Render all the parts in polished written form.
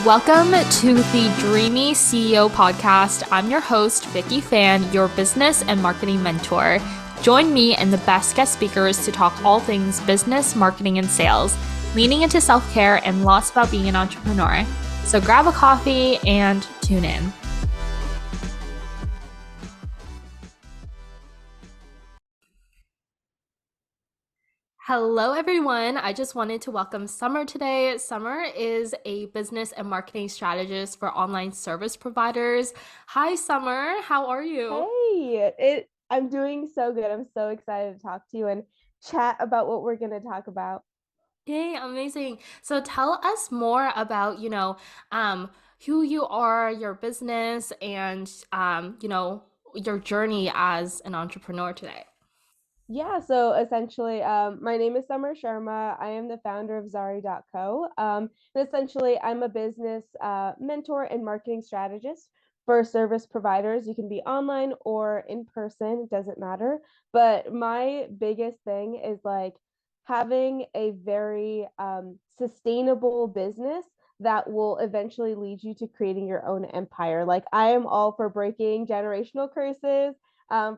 Welcome to the Dreamy CEO podcast. I'm your host, Vicky Fan, your business and marketing mentor. Join me and the best guest speakers to talk all things business, marketing, and sales, leaning into self-care and lots about being an entrepreneur. So grab a coffee and tune in. Hello, everyone. I just wanted to welcome Summer today. Summer is a business and marketing strategist for online service providers. Hi, Summer. How are you? I'm doing so good. I'm so excited to talk to you and chat about what we're going to talk about. Yay, amazing. So tell us more about, who you are, your business, and, your journey as an entrepreneur today. Yeah, so essentially, my name is Summer Sharma. I am the founder of Zari.co. And essentially, I'm a business mentor and marketing strategist for service providers. You can be online or in person, it doesn't matter. But my biggest thing is like having a very sustainable business that will eventually lead you to creating your own empire. Like, I am all for breaking generational curses,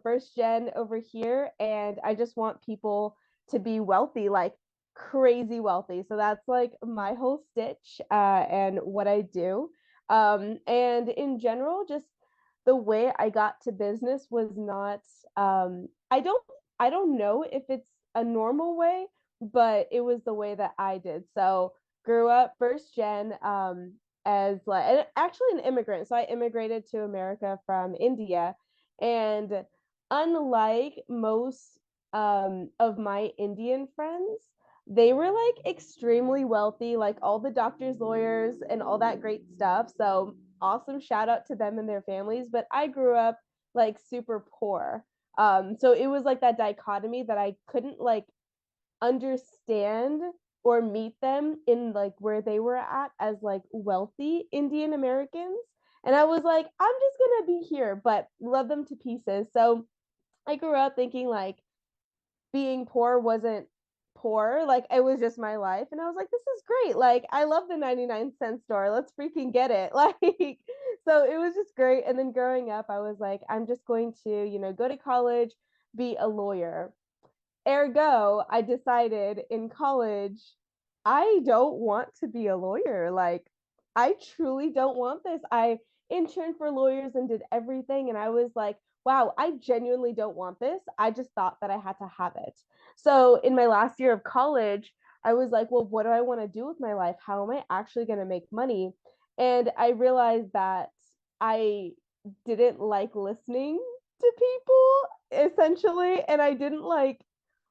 first gen over here, and I just want people to be wealthy, like crazy wealthy. So that's like my whole stitch and what I do. And in general, just the way I got to business was not I don't know if it's a normal way, but it was the way that I did. So grew up first gen as like actually an immigrant. So I immigrated to America from India, and unlike most of my Indian friends, they were like extremely wealthy, like all the doctors, lawyers, and all that great stuff. So awesome shout out to them and their families. But I grew up like super poor. So it was like that dichotomy that I couldn't like understand or meet them in like where they were at as like wealthy Indian Americans. And I was like, I'm just gonna be here, but love them to pieces. So I grew up thinking like being poor wasn't poor, like it was just my life. And I was like, this is great. Like, I love the 99-cent store. Let's freaking get it. Like, so it was just great. And then growing up, I was like, I'm just going to, go to college, be a lawyer. Ergo, I decided in college, I don't want to be a lawyer. Like, I truly don't want this. I interned for lawyers and did everything. And I was like, wow, I genuinely don't want this. I just thought that I had to have it. So, in my last year of college, I was like, well, what do I want to do with my life? How am I actually going to make money? And I realized that I didn't like listening to people essentially. And I didn't like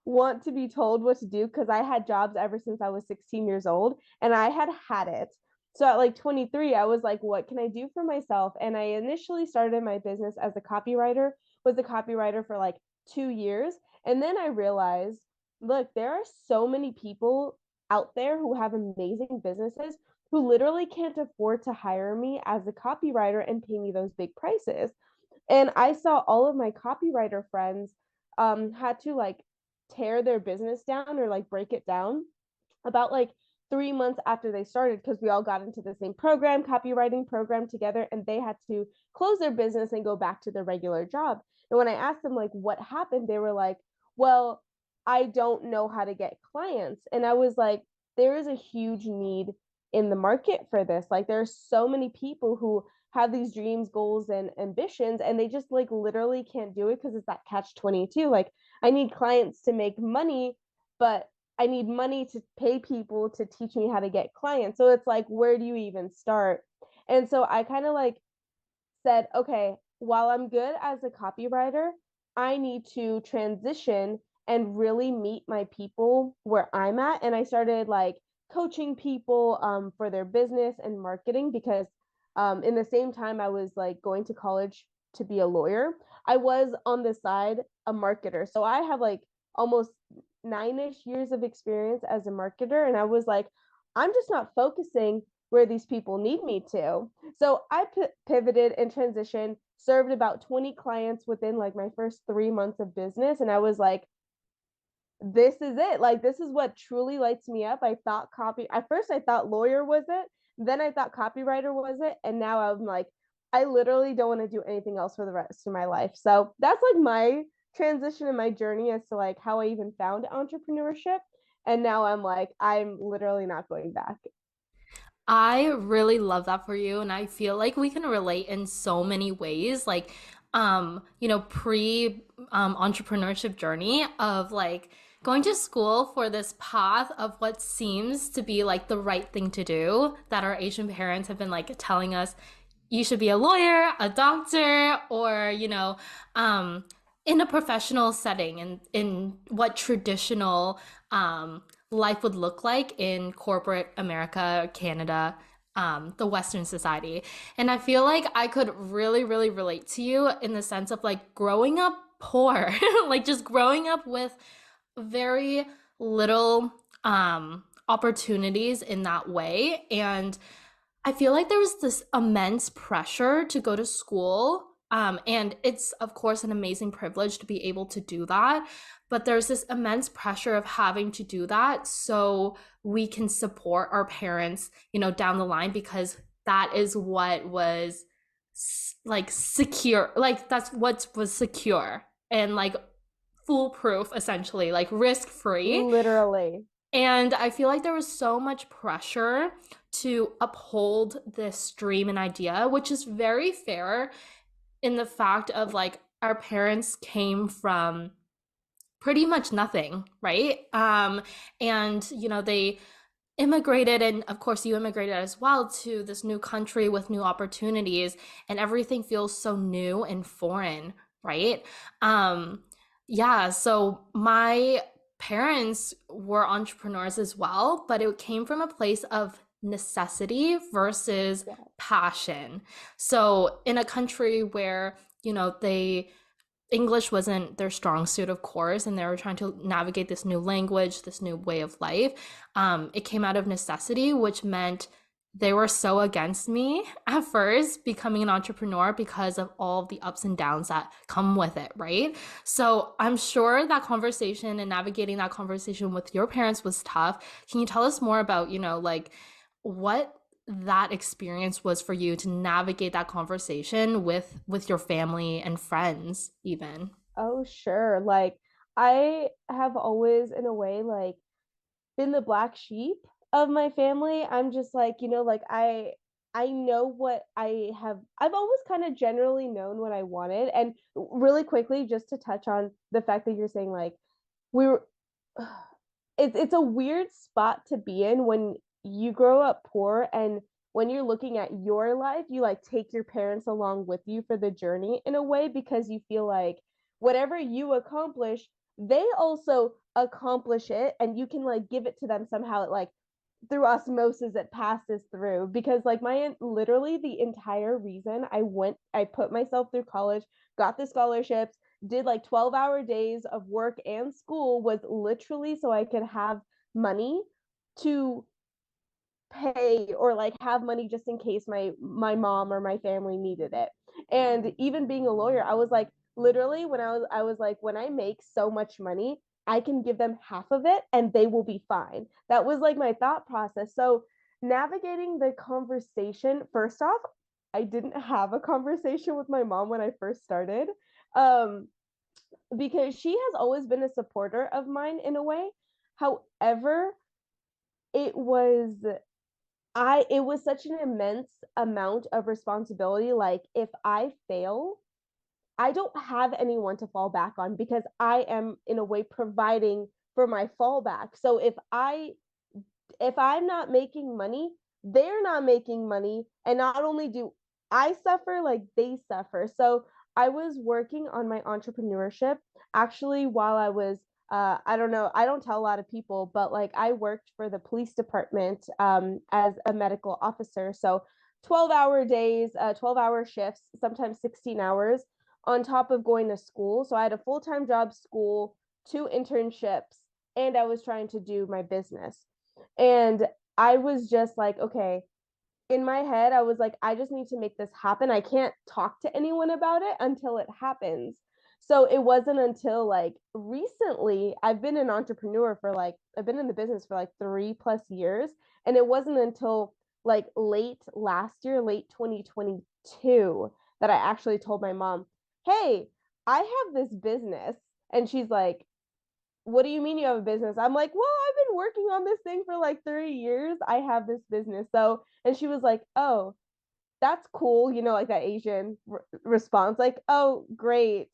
want to be told what to do because I had jobs ever since I was 16 years old and I had had it. So at like 23, I was like, what can I do for myself? And I initially started my business as a copywriter, was a copywriter for like 2 years. And then I realized, look, there are so many people out there who have amazing businesses who literally can't afford to hire me as a copywriter and pay me those big prices. And I saw all of my copywriter friends had to like tear their business down or like break it down about like 3 months after they started, because we all got into the same program, copywriting program together, and they had to close their business and go back to their regular job. And when I asked them like what happened, they were like, well, I don't know how to get clients. And I was like, there is a huge need in the market for this. Like, there's so many people who have these dreams, goals, and ambitions, and they just like literally can't do it because it's that catch 22. Like, I need clients to make money, but I need money to pay people to teach me how to get clients. So it's like, where do you even start? And so I kind of like said, okay, while I'm good as a copywriter, I need to transition and really meet my people where I'm at. And I started like coaching people for their business and marketing because in the same time I was like going to college to be a lawyer, I was on the side a marketer. So I have like almost 9-ish years of experience as a marketer. And I was like, I'm just not focusing where these people need me to. So I pivoted and transitioned, served about 20 clients within like my first 3 months of business. And I was like, this is it. Like, this is what truly lights me up. I thought copy, at first, I thought lawyer was it. Then I thought copywriter was it. And now I'm like, I literally don't want to do anything else for the rest of my life. So that's like my transition and my journey as to like how I even found entrepreneurship. And now I'm like, I'm literally not going back. I really love that for you, and I feel like we can relate in so many ways. Like, pre entrepreneurship journey of like going to school for this path of what seems to be like the right thing to do that our Asian parents have been like telling us you should be a lawyer, a doctor, or, in a professional setting and in what traditional life would look like in corporate America, Canada, the Western society. And I feel like I could really, really relate to you in the sense of like growing up poor, like just growing up with very little opportunities in that way. And I feel like there was this immense pressure to go to school. And it's, of course, an amazing privilege to be able to do that. But there's this immense pressure of having to do that so we can support our parents, down the line, because that is what was like secure, like that's what was secure and like foolproof, essentially, like risk free. Literally. And I feel like there was so much pressure to uphold this dream and idea, which is very fair in the fact of like our parents came from pretty much nothing, right? And they immigrated, and of course you immigrated as well, to this new country with new opportunities, and everything feels so new and foreign, right? Yeah, so my parents were entrepreneurs as well, but it came from a place of necessity versus Yeah. passion. So in a country where, they English wasn't their strong suit, of course, and they were trying to navigate this new language, this new way of life. It came out of necessity, which meant they were so against me at first becoming an entrepreneur because of all of the ups and downs that come with it, right? So I'm sure that conversation and navigating that conversation with your parents was tough. Can you tell us more about, like what that experience was for you to navigate that conversation with your family and friends even? Oh, sure. Like I have always in a way like been the black sheep of my family. I'm just like, like I know what I've always kind of generally known what I wanted. And really quickly, just to touch on the fact that you're saying like we were it's a weird spot to be in when you grow up poor, and when you're looking at your life, you like take your parents along with you for the journey in a way, because you feel like whatever you accomplish, they also accomplish it, and you can like give it to them somehow. It like through osmosis it passes through, because like my literally the entire reason I put myself through college, got the scholarships, did like 12-hour days of work and school, was literally so I could have money to pay, or like have money just in case my mom or my family needed it. And even being a lawyer, I was like, literally when I was like, when I make so much money, I can give them half of it and they will be fine. That was like my thought process. So navigating the conversation, first off, I didn't have a conversation with my mom when I first started. um because she has always been a supporter of mine in a way. However, it was it was such an immense amount of responsibility. Like if I fail, I don't have anyone to fall back on, because I am in a way providing for my fallback. So if I'm not making money, they're not making money. And not only do I suffer, like they suffer. So I was working on my entrepreneurship actually while I was, I don't know, I don't tell a lot of people, but like I worked for the police department as a medical officer. So 12-hour days, 12-hour shifts, sometimes 16 hours on top of going to school. So I had a full-time job, school, two internships, and I was trying to do my business. And I was just like, okay, in my head, I was like, I just need to make this happen. I can't talk to anyone about it until it happens. So it wasn't until like recently, I've been an entrepreneur for like, I've been in the business for like 3+ years. And it wasn't until like late last year, late 2022, that I actually told my mom, "Hey, I have this business." And she's like, "What do you mean you have a business?" I'm like, "Well, I've been working on this thing for like 30 years. I have this business." So, and she was like, "Oh, that's cool." Like that Asian response, like, "Oh, great.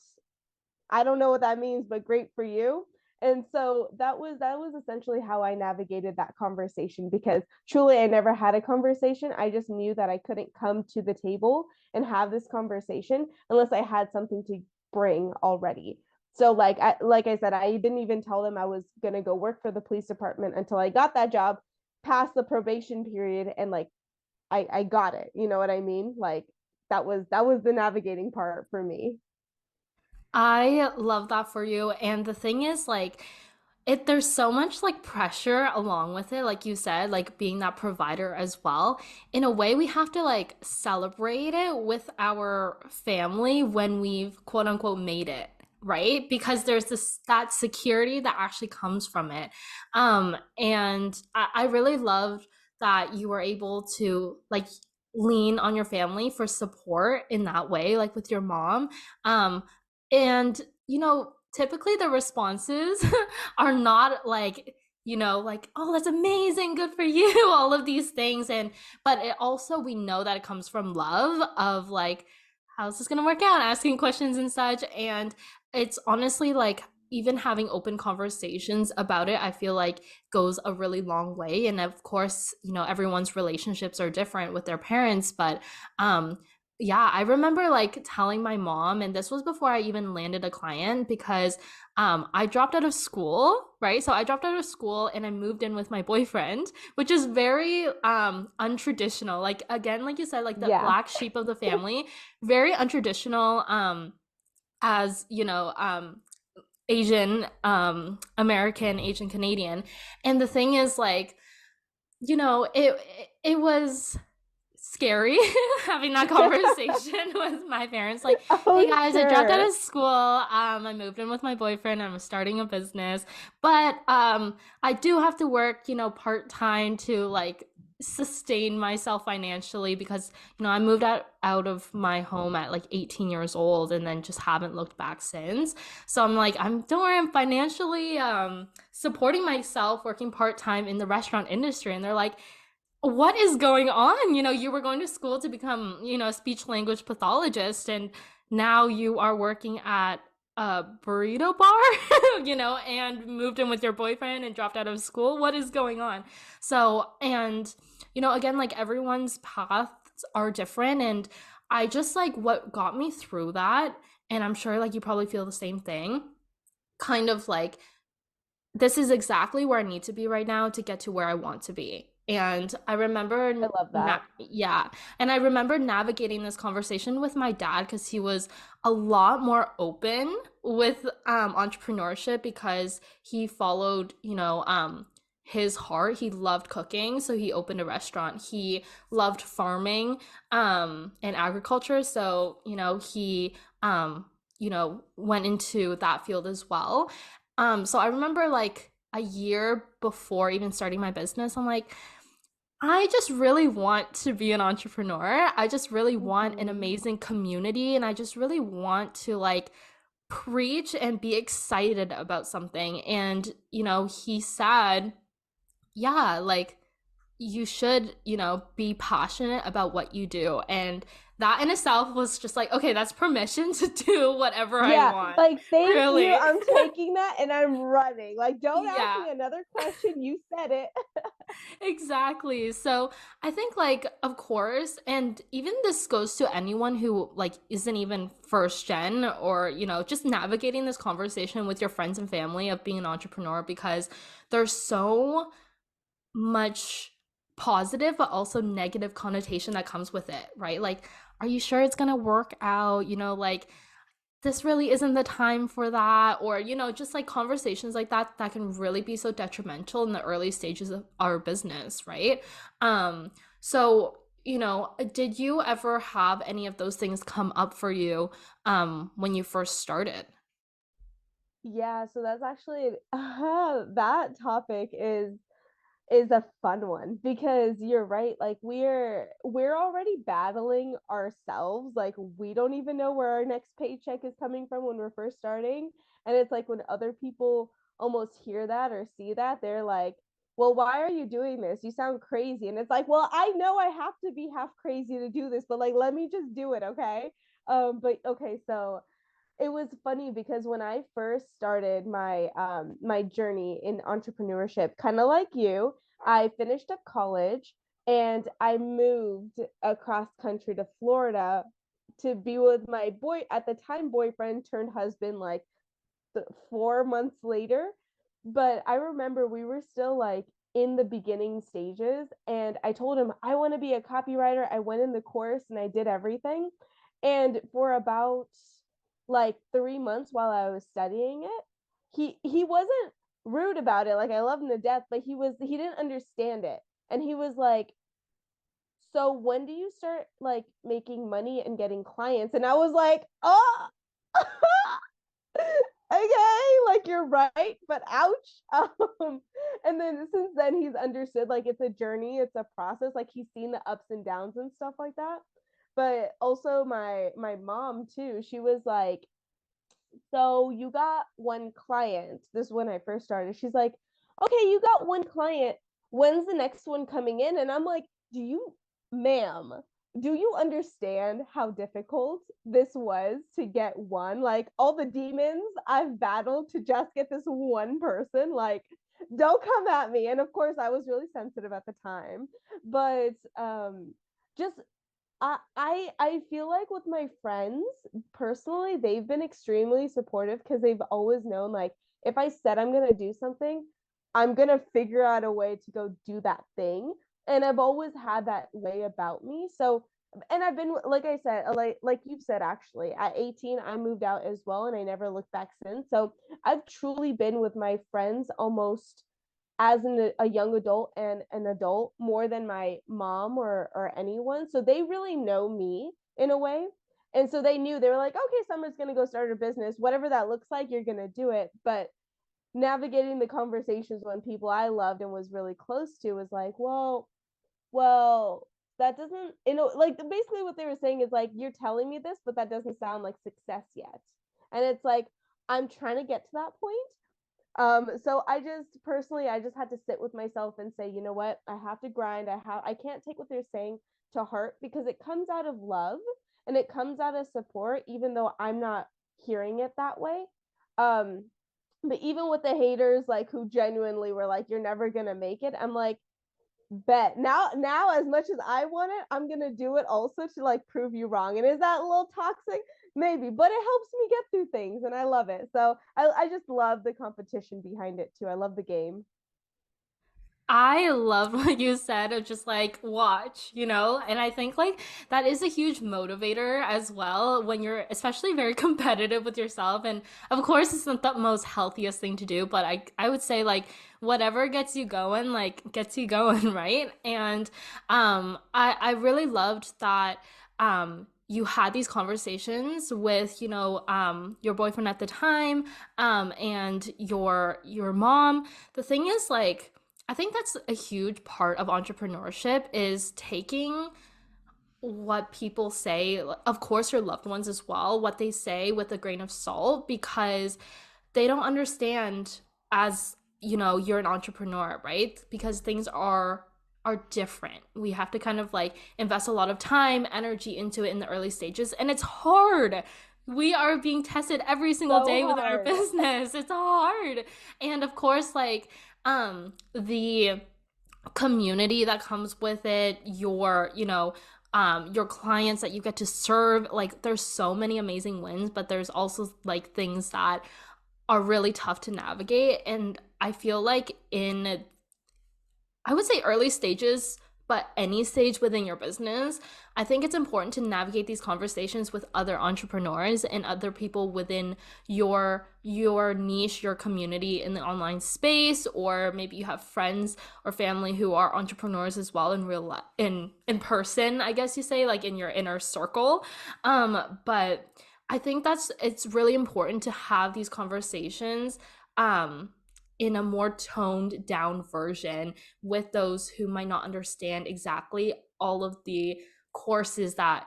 I don't know what that means, but great for you." And so that was essentially how I navigated that conversation, because truly I never had a conversation. I just knew that I couldn't come to the table and have this conversation unless I had something to bring already. So like I said, I didn't even tell them I was going to go work for the police department until I got that job, past the probation period, and like I got it. You know what I mean? Like that was the navigating part for me. I love that for you. And the thing is, like, there's so much like pressure along with it, like you said, like being that provider as well. In a way, we have to like celebrate it with our family when we've quote unquote made it, right? Because there's this that security that actually comes from it. And I really loved that you were able to like lean on your family for support in that way, like with your mom. Um, and, typically the responses are not like, like, oh, that's amazing, good for you, all of these things. But it also, we know that it comes from love of like, how's this going to work out? Asking questions and such. And it's honestly like, even having open conversations about it, I feel like goes a really long way. And of course, everyone's relationships are different with their parents, but um, yeah, I remember like telling my mom, and this was before I even landed a client because I dropped out of school, right? So I dropped out of school and I moved in with my boyfriend, which is very untraditional. Like again, like you said, like the Yeah. black sheep of the family, very untraditional as, Asian American, Asian Canadian. And the thing is like, it was scary having that conversation with my parents like, hey Oh, guys, I dropped out sure. of school, I moved in with my boyfriend, I'm starting a business, but I do have to work, part-time to like sustain myself financially because I moved out of my home at like 18 years old and then just haven't looked back since. So I'm like, don't worry, I'm financially supporting myself working part-time in the restaurant industry. And they're like, what is going on? You were going to school to become, a speech language pathologist, and now you are working at a burrito bar, and moved in with your boyfriend and dropped out of school. What is going on? So, and, again, like everyone's paths are different. And I just like what got me through that. And I'm sure like you probably feel the same thing. Kind of like this is exactly where I need to be right now to get to where I want to be. And I I remember, love that. yeah. And I remember navigating this conversation with my dad because he was a lot more open with entrepreneurship because he followed, his heart. He loved cooking, so he opened a restaurant. He loved farming and agriculture, so, he went into that field as well. So I remember like a year before even starting my business, I'm like, I just really want to be an entrepreneur. I just really want an Hmm. amazing community and I just really want to like preach and be excited about something. And, he said, yeah, like you should, be passionate about what you do. And that in itself was just like, okay, that's permission to do whatever I Yeah, want. like, thank you. Really. I'm taking that and I'm running. Like, don't ask Yeah. me another question. You said it. Exactly. So I think like of course, and even this goes to anyone who like isn't even first gen or, just navigating this conversation with your friends and family of being an entrepreneur because there's so much positive but also negative connotation that comes with it, right? Like, are you sure it's gonna work out? Like this really isn't the time for that, or just like conversations like that that can really be so detrimental in the early stages of our business, right? So did you ever have any of those things come up for you when you first started? Yeah, so that's actually that topic is is a fun one because you're right. Like we're already battling ourselves. Like we don't even know where our next paycheck is coming from when we're first starting. And it's like when other people almost hear that or see that, they're like, well, why are you doing this? You sound crazy. And it's like, well, I know I have to be half crazy to do this, but like let me just do it, okay? But okay, so it was funny because when I first started my journey in entrepreneurship, kind of like you, I finished up college and I moved across country to Florida to be with my boy at the time boyfriend turned husband like 4 months later. But I remember we were still like in the beginning stages. And I told him, I want to be a copywriter. I went in the course and I did everything. And for about like 3 months while I was studying it, he wasn't rude about it. Like I love him to death, but he didn't understand it. And he was like, so when do you start like making money and getting clients? And I was like, oh, okay, like you're right, but ouch. And then since then he's understood like it's a journey, it's a process. Like he's seen the ups and downs and stuff like that. But also my mom too, she was like, so you got one client. This is when I first started. She's like, okay, you got one client. When's the next one coming in? And I'm like, ma'am, do you understand how difficult this was to get one? Like all the demons I've battled to just get this one person. Like, don't come at me. And of course, I was really sensitive at the time, but just I feel like with my friends personally, they've been extremely supportive because they've always known like if I said I'm gonna do something, I'm gonna figure out a way to go do that thing. And I've always had that way about me. So and I've been like I said, like you've said actually, at 18 I moved out as well and I never looked back since. So I've truly been with my friends almost as a young adult and an adult more than my mom or anyone. So they really know me in a way. And so they knew they were like, okay, Summer's going to go start a business. Whatever that looks like, you're going to do it. But navigating the conversations when people I loved and was really close to was like, well, that doesn't, like basically what they were saying is like, you're telling me this, but that doesn't sound like success yet. And it's like, I'm trying to get to that point, so I just had to sit with myself and say, you know what, I have to grind. I can't take what they're saying to heart because it comes out of love and it comes out of support, even though I'm not hearing it that way. Um, but even with the haters, like who genuinely were like, you're never gonna make it, I'm like, bet now as much as I want it, I'm gonna do it also to like prove you wrong. And is that a little toxic? Maybe, but it helps me get through things and I love it. So I just love the competition behind it too. I love the game. I love what you said of just like watch, you know? And I think like that is a huge motivator as well when you're especially very competitive with yourself. And of course, it's not the most healthiest thing to do, but I would say like whatever gets you going, like gets you going, right? And I really loved that you had these conversations with your boyfriend at the time and your mom. The thing is like I think that's a huge part of entrepreneurship is taking what people say, of course your loved ones as well, what they say with a grain of salt because they don't understand as, you're an entrepreneur, right? Because things are different. We have to kind of like invest a lot of time, energy into it in the early stages and it's hard. We are being tested every single So day within our hard. business. It's hard. And of course like the community that comes with it, your clients that you get to serve, like there's so many amazing wins, but there's also like things that are really tough to navigate. And I feel like I would say early stages, but any stage within your business, I think it's important to navigate these conversations with other entrepreneurs and other people within your niche, your community in the online space, or maybe you have friends or family who are entrepreneurs as well in in person, I guess you say, like in your inner circle. But I think it's really important to have these conversations. in a more toned down version with those who might not understand exactly all of the courses that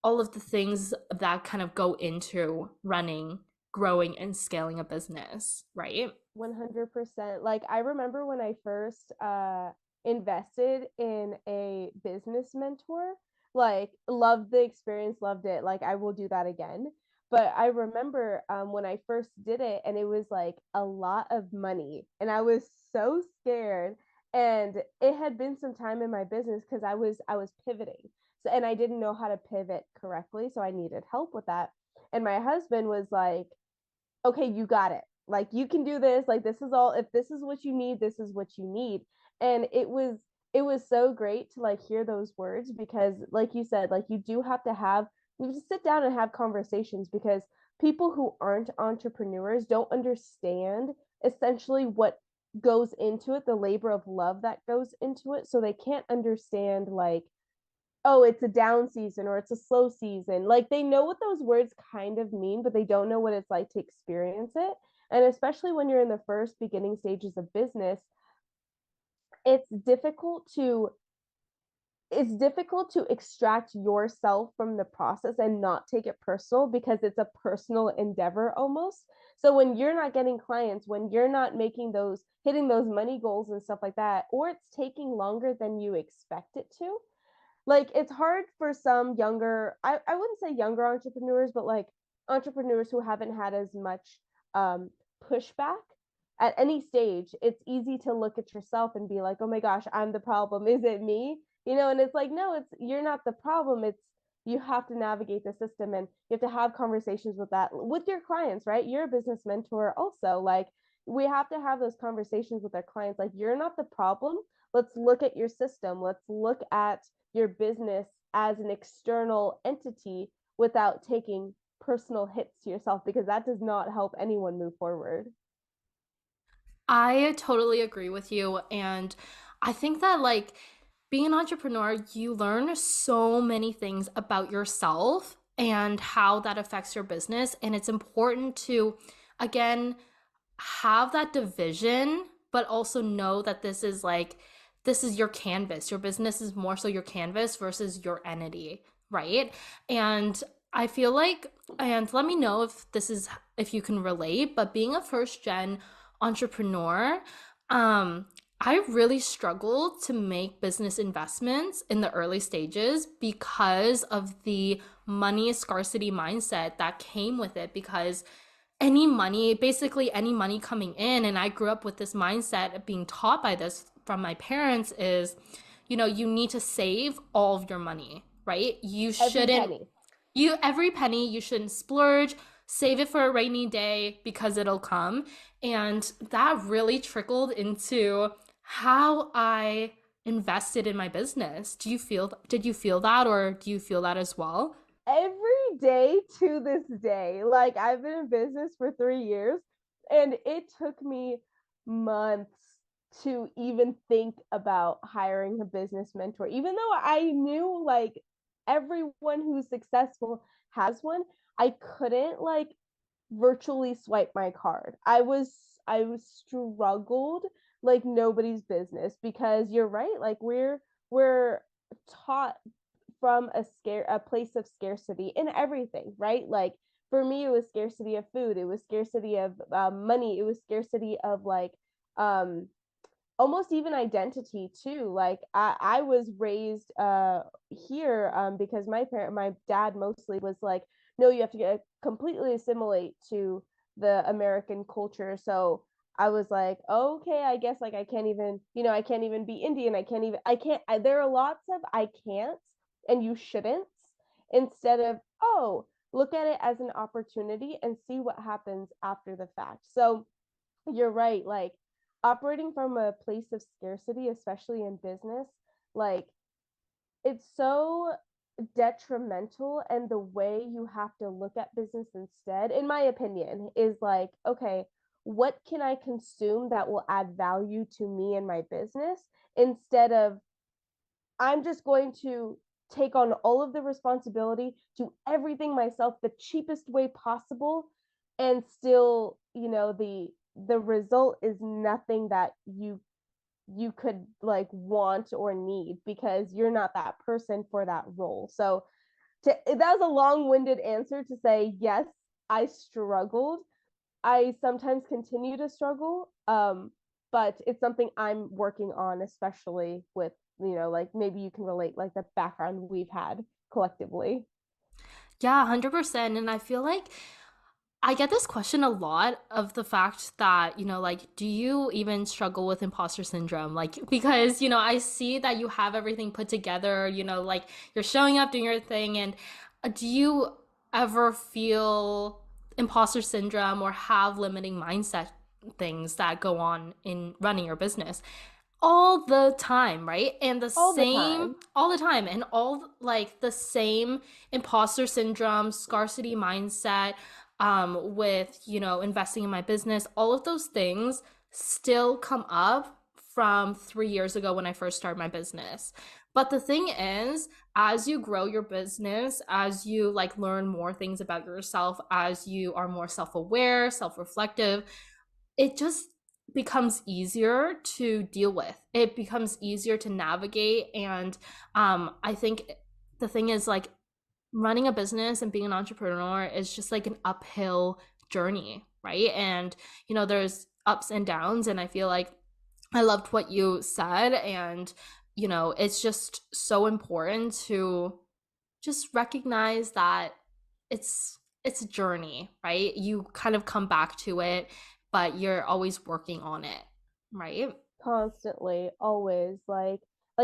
all of the things that kind of go into running, growing, and scaling a business, right? 100%. Like I remember when I first invested in a business mentor, like loved the experience, loved it. Like I will do that again. But I remember when I first did it and it was like a lot of money and I was so scared, and it had been some time in my business because I was pivoting. So and I didn't know how to pivot correctly, so I needed help with that. And my husband was like, okay, you got it. Like you can do this. Like this is all, if this is what you need, this is what you need. And it was so great to like hear those words because like you said, like you just sit down and have conversations because people who aren't entrepreneurs don't understand essentially what goes into it, the labor of love that goes into it. So they can't understand like, oh, it's a down season or it's a slow season. Like they know what those words kind of mean, but they don't know what it's like to experience it. And especially when you're in the first beginning stages of business, it's difficult to it's difficult to extract yourself from the process and not take it personal because it's a personal endeavor almost. So when you're not getting clients, when you're not making those hitting those money goals and stuff like that, or it's taking longer than you expect it to, like it's hard for some younger, I wouldn't say younger entrepreneurs, but like entrepreneurs who haven't had as much um pushback at any stage. It's easy to look at yourself and be like, oh my gosh, I'm the problem, is it me? And it's like, no, it's you're not the problem. It's you have to navigate the system and you have to have conversations with that with your clients, right? You're a business mentor also. Like we have to have those conversations with our clients, like you're not the problem. Let's look at your system. Let's look at your business as an external entity without taking personal hits to yourself, because that does not help anyone move forward. I totally agree with you. And I think that, like, being an entrepreneur, you learn so many things about yourself and how that affects your business. And it's important to, again, have that division, but also know that this is your canvas. Your business is more so your canvas versus your entity, right? And I feel like, and let me know if if you can relate, but being a first gen entrepreneur, um, I really struggled to make business investments in the early stages because of the money scarcity mindset that came with it. Because basically any money coming in, and I grew up with this mindset of being taught by this from my parents, is, you need to save all of your money, right? Every penny. Every penny, you shouldn't splurge, save it for a rainy day because it'll come. And that really trickled into how I invested in my business. Did you feel that, or do you feel that as well? Every day to this day. Like I've been in business for 3 years and it took me months to even think about hiring a business mentor. Even though I knew like everyone who's successful has one, I couldn't like virtually swipe my card. I was struggled like nobody's business, because you're right, like we're taught from a place of scarcity in everything, right? Like for me, it was scarcity of food, it was scarcity of money, it was scarcity of like um almost even identity too. Like I was raised here because my dad mostly was like, no, you have to get completely assimilate to the American culture. So I was like, okay, I guess like I can't even be Indian. There are lots of I can't and you shouldn't, instead of, oh, look at it as an opportunity and see what happens after the fact. So you're right, like operating from a place of scarcity, especially in business, like it's so detrimental. And the way you have to look at business instead, in my opinion, is like, okay, what can I consume that will add value to me and my business, instead of I'm just going to take on all of the responsibility, do everything myself the cheapest way possible, and still, the result is nothing that you could like want or need because you're not that person for that role. So that was a long-winded answer to say yes, I struggled. I sometimes continue to struggle, but it's something I'm working on, especially with, like maybe you can relate, like the background we've had collectively. Yeah, 100%. And I feel like I get this question a lot of the fact that, like, do you even struggle with imposter syndrome? Like, because, I see that you have everything put together, like you're showing up, doing your thing. And do you ever feel imposter syndrome or have limiting mindset things that go on in running your business? All the time, right? And the All the same time. all the time, and all like the same imposter syndrome, scarcity mindset, with investing in my business. All of those things still come up from 3 years ago when I first started my business. But the thing is, as you grow your business, as you like learn more things about yourself, as you are more self-aware, self-reflective, it just becomes easier to deal with. It becomes easier to navigate. And I think the thing is, like, running a business and being an entrepreneur is just like an uphill journey, right? And there's ups and downs, and I feel like I loved what you said. And it's just so important to just recognize that it's a journey, right? You kind of come back to it, but you're always working on it, right? Constantly, always. Like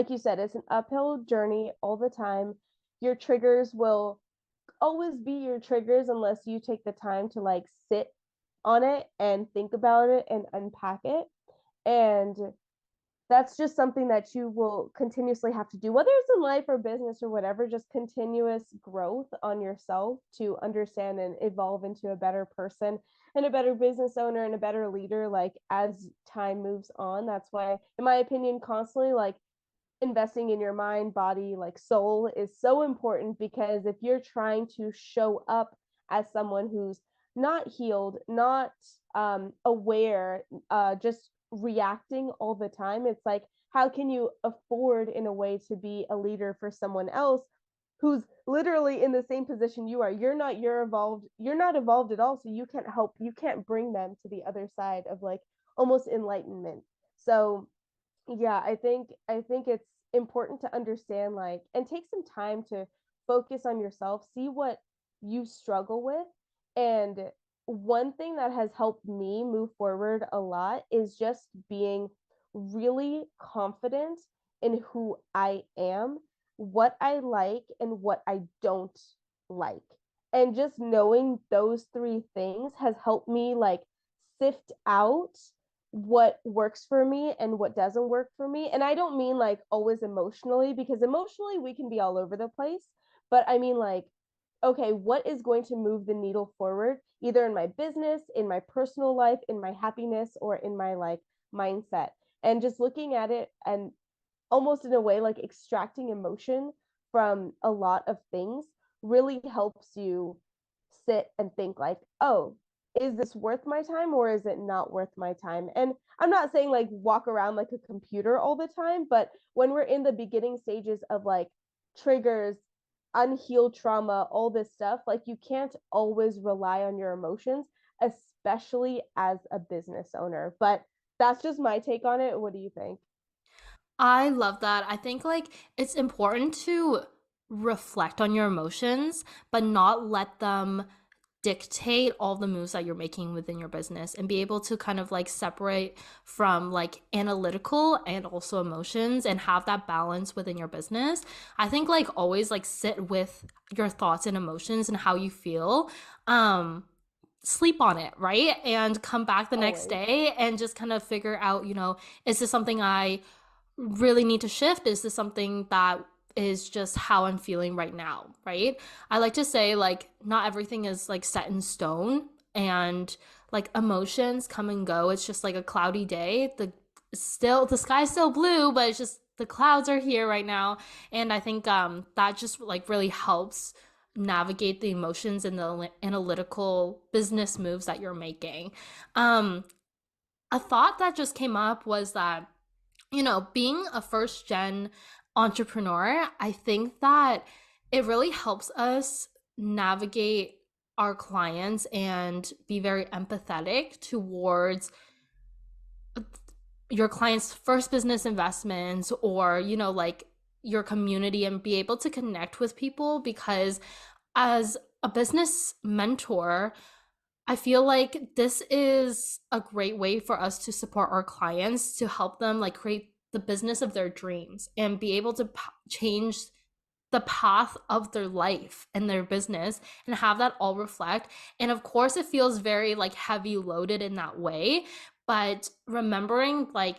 you said, it's an uphill journey all the time. Your triggers will always be your triggers unless you take the time to like sit on it and think about it and unpack it. And that's just something that you will continuously have to do, whether it's in life or business or whatever, just continuous growth on yourself to understand and evolve into a better person and a better business owner and a better leader, like as time moves on. That's why, in my opinion, constantly like investing in your mind, body, like soul is so important, because if you're trying to show up as someone who's not healed, not aware, just reacting all the time, it's like, how can you afford in a way to be a leader for someone else who's literally in the same position you are? You're not evolved at all, so you can't help, you can't bring them to the other side of like almost enlightenment. So yeah, I think it's important to understand, like, and take some time to focus on yourself, see what you struggle with. And one thing that has helped me move forward a lot is just being really confident in who I am, what I like and what I don't like. And just knowing those three things has helped me like sift out what works for me and what doesn't work for me. And I don't mean like always emotionally, because emotionally we can be all over the place. But I mean, like, okay, what is going to move the needle forward, either in my business, in my personal life, in my happiness, or in my like mindset? And just looking at it and almost in a way like extracting emotion from a lot of things really helps you sit and think like, oh, is this worth my time or is it not worth my time? And I'm not saying like walk around like a computer all the time, but when we're in the beginning stages of like triggers, unhealed trauma, all this stuff, like you can't always rely on your emotions, especially as a business owner. But that's just my take on it. What do you think? I love that. I think like it's important to reflect on your emotions, but not let them dictate all the moves that you're making within your business, and be able to kind of like separate from like analytical and also emotions and have that balance within your business. I think like always like sit with your thoughts and emotions and how you feel. Sleep on it, right? And come back the next Always. day and just kind of figure out, is this something I really need to shift? Is this something that is just how I'm feeling right now, right? I like to say like not everything is like set in stone, and like emotions come and go. It's just like a cloudy day. The sky's still blue, but it's just the clouds are here right now. And I think that just like really helps navigate the emotions and the analytical business moves that you're making. Um a thought that just came up was that, being a first gen entrepreneur, I think that it really helps us navigate our clients and be very empathetic towards your client's first business investments, or, like your community, and be able to connect with people, because as a business mentor, I feel like this is a great way for us to support our clients, to help them like create the business of their dreams and be able to change the path of their life and their business, and have that all reflect. And of course, it feels very like heavy loaded in that way, but remembering like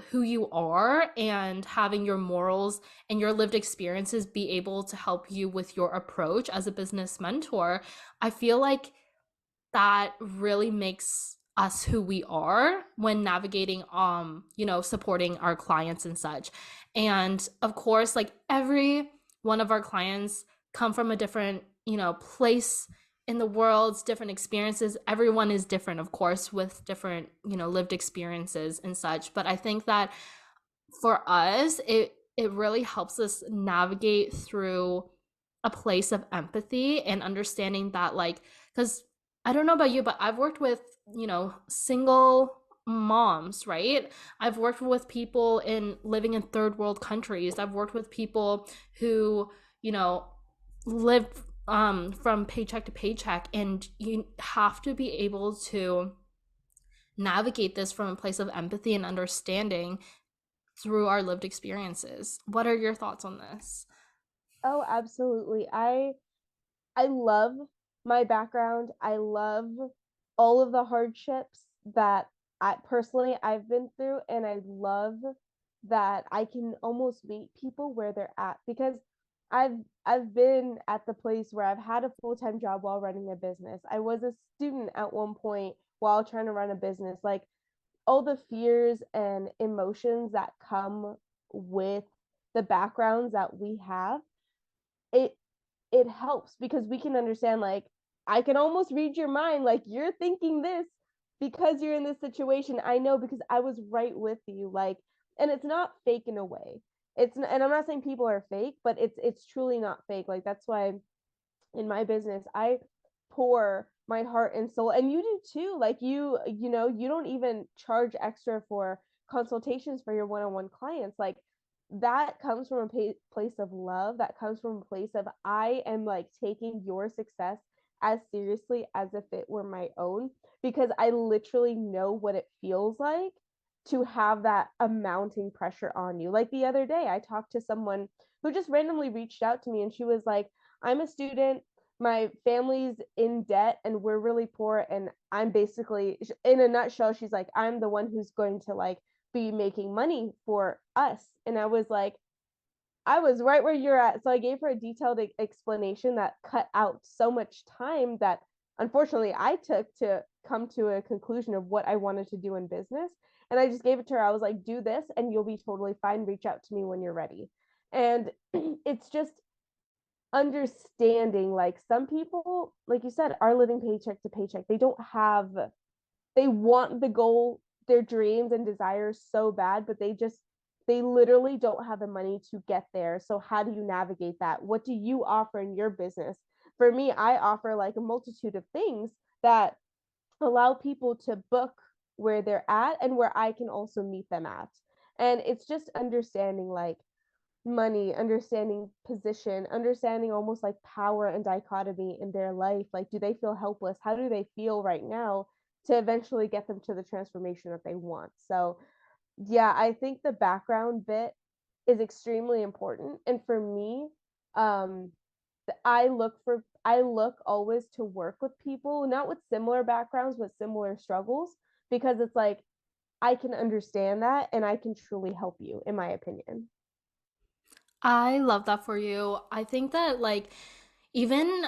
who you are and having your morals and your lived experiences be able to help you with your approach as a business mentor, I feel like that really makes us who we are when navigating supporting our clients and such. And of course, like every one of our clients come from a different place in the world, different experiences. Everyone is different, of course, with different lived experiences and such. But I think that for us, it really helps us navigate through a place of empathy and understanding that, like, because I don't know about you, but I've worked with single moms, right? I've worked with people in living in third world countries. I've worked with people who live from paycheck to paycheck, and you have to be able to navigate this from a place of empathy and understanding through our lived experiences. What are your thoughts on this? Oh, absolutely. I love my background. I love all of the hardships that I've been through, and I love that I can almost meet people where they're at, because I've I've been at the place where I've had a full-time job while running a business. I was a student at one point while trying to run a business. Like, all the fears and emotions that come with the backgrounds that we have, it it helps because we can understand, like, I can almost read your mind, like, you're thinking this because you're in this situation. I know because I was right with you. Like, and it's not fake in a way. And I'm not saying people are fake, but it's truly not fake. Like, that's why in my business I pour my heart and soul, and you do too. Like, you don't even charge extra for consultations for your one-on-one clients. Like, that comes from a place of love, that comes from a place of, I am like taking your success as seriously as if it were my own, because I literally know what it feels like to have that amounting pressure on you. Like, the other day I talked to someone who just randomly reached out to me, and she was like, I'm a student, my family's in debt, and we're really poor, and I'm basically, in a nutshell, she's like, I'm the one who's going to like be making money for us. And I was like, I was right where you're at. So I gave her a detailed explanation that cut out so much time that unfortunately I took to come to a conclusion of what I wanted to do in business. And I just gave it to her. I was like, do this and you'll be totally fine. Reach out to me when you're ready. And it's just understanding, like, some people, like you said, are living paycheck to paycheck. They don't have, they want the goal, their dreams and desires so bad, but they literally don't have the money to get there. So how do you navigate that? What do you offer in your business? For me, I offer like a multitude of things that allow people to book where they're at and where I can also meet them at. And it's just understanding, like, money, understanding position, understanding almost like power and dichotomy in their life. Like, do they feel helpless? How do they feel right now to eventually get them to the transformation that they want? So, yeah, I think the background bit is extremely important. And for me, um, I look always to work with people, not with similar backgrounds, but similar struggles, because it's like I can understand that and I can truly help you, in my opinion. I love that for you. I think that, like, even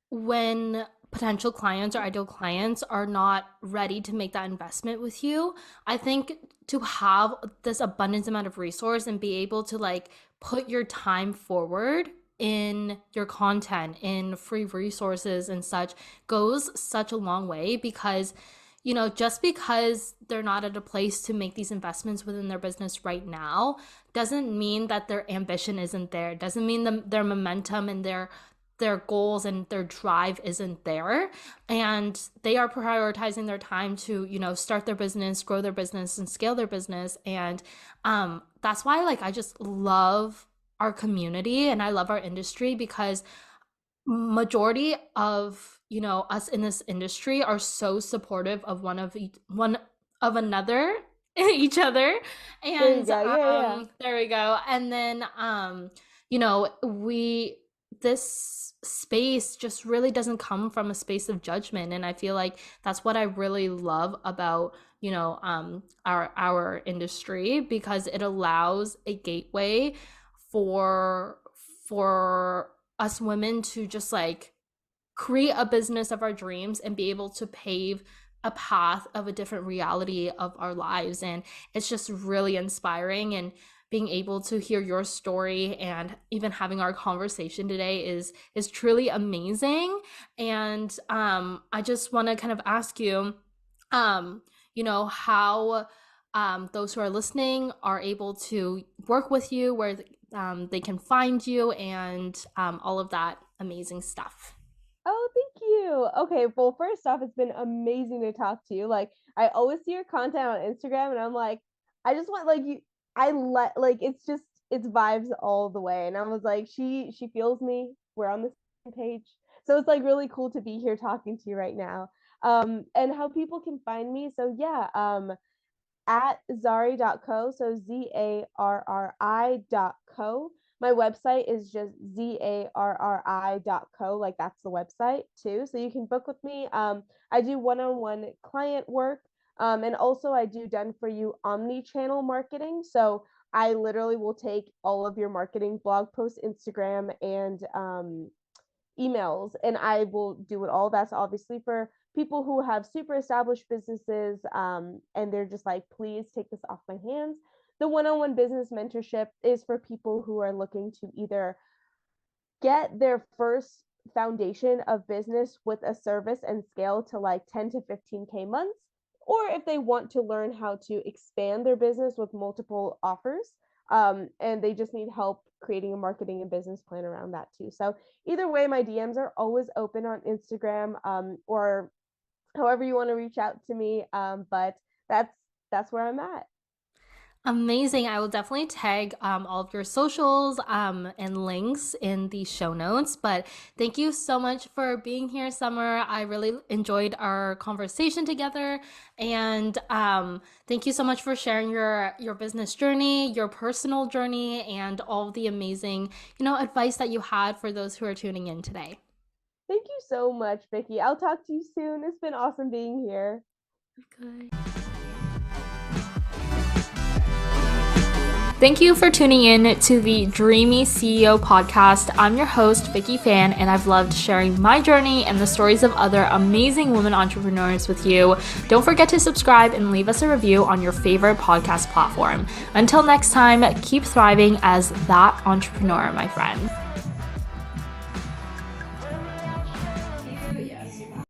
when potential clients or ideal clients are not ready to make that investment with you, I think to have this abundance amount of resource and be able to like put your time forward in your content, in free resources and such, goes such a long way, because just because they're not at a place to make these investments within their business right now doesn't mean that their ambition isn't there. It doesn't mean their momentum and their goals and their drive isn't there. And they are prioritizing their time to, start their business, grow their business, and scale their business. And that's why, I just love our community and I love our industry, because majority of us in this industry are so supportive of one of another each other. There you And go. Yeah. there we go. And then we this space just really doesn't come from a space of judgment, and I feel like that's what I really love about our industry, because it allows a gateway for us women to just create a business of our dreams and be able to pave a path of a different reality of our lives. And it's just really inspiring, and being able to hear your story and even having our conversation today is truly amazing. And I just want to kind of ask you, how those who are listening are able to work with you, where they can find you, and all of that amazing stuff. Oh, thank you. Okay, well, first off, it's been amazing to talk to you. I always see your content on Instagram, and I'm like, I just want you. It's vibes all the way, and I was like, she feels me. We're on the same page, so it's really cool to be here talking to you right now. And how people can find me. So yeah, at zarri.co, so zarri.co. My website is just zarri.co, that's the website too. So you can book with me. I do one-on-one client work. And also I do done for you omni-channel marketing. So I literally will take all of your marketing, blog posts, Instagram, and emails, and I will do it all. That's obviously for people who have super established businesses, and they're just like, please take this off my hands. The one-on-one business mentorship is for people who are looking to either get their first foundation of business with a service and scale to 10 to 15K months, or if they want to learn how to expand their business with multiple offers, and they just need help creating a marketing and business plan around that too. So either way, my DMs are always open on Instagram, or however you want to reach out to me. But that's where I'm at. Amazing. I will definitely tag all of your socials and links in the show notes. But thank you so much for being here, Summer. I really enjoyed our conversation together. And thank you so much for sharing your business journey, your personal journey, and all the amazing, advice that you had for those who are tuning in today. Thank you so much, Vicky. I'll talk to you soon. It's been awesome being here. Okay. Thank you for tuning in to the Dreamy CEO podcast. I'm your host, Vicky Fan, and I've loved sharing my journey and the stories of other amazing women entrepreneurs with you. Don't forget to subscribe and leave us a review on your favorite podcast platform. Until next time, keep thriving as that entrepreneur, my friend.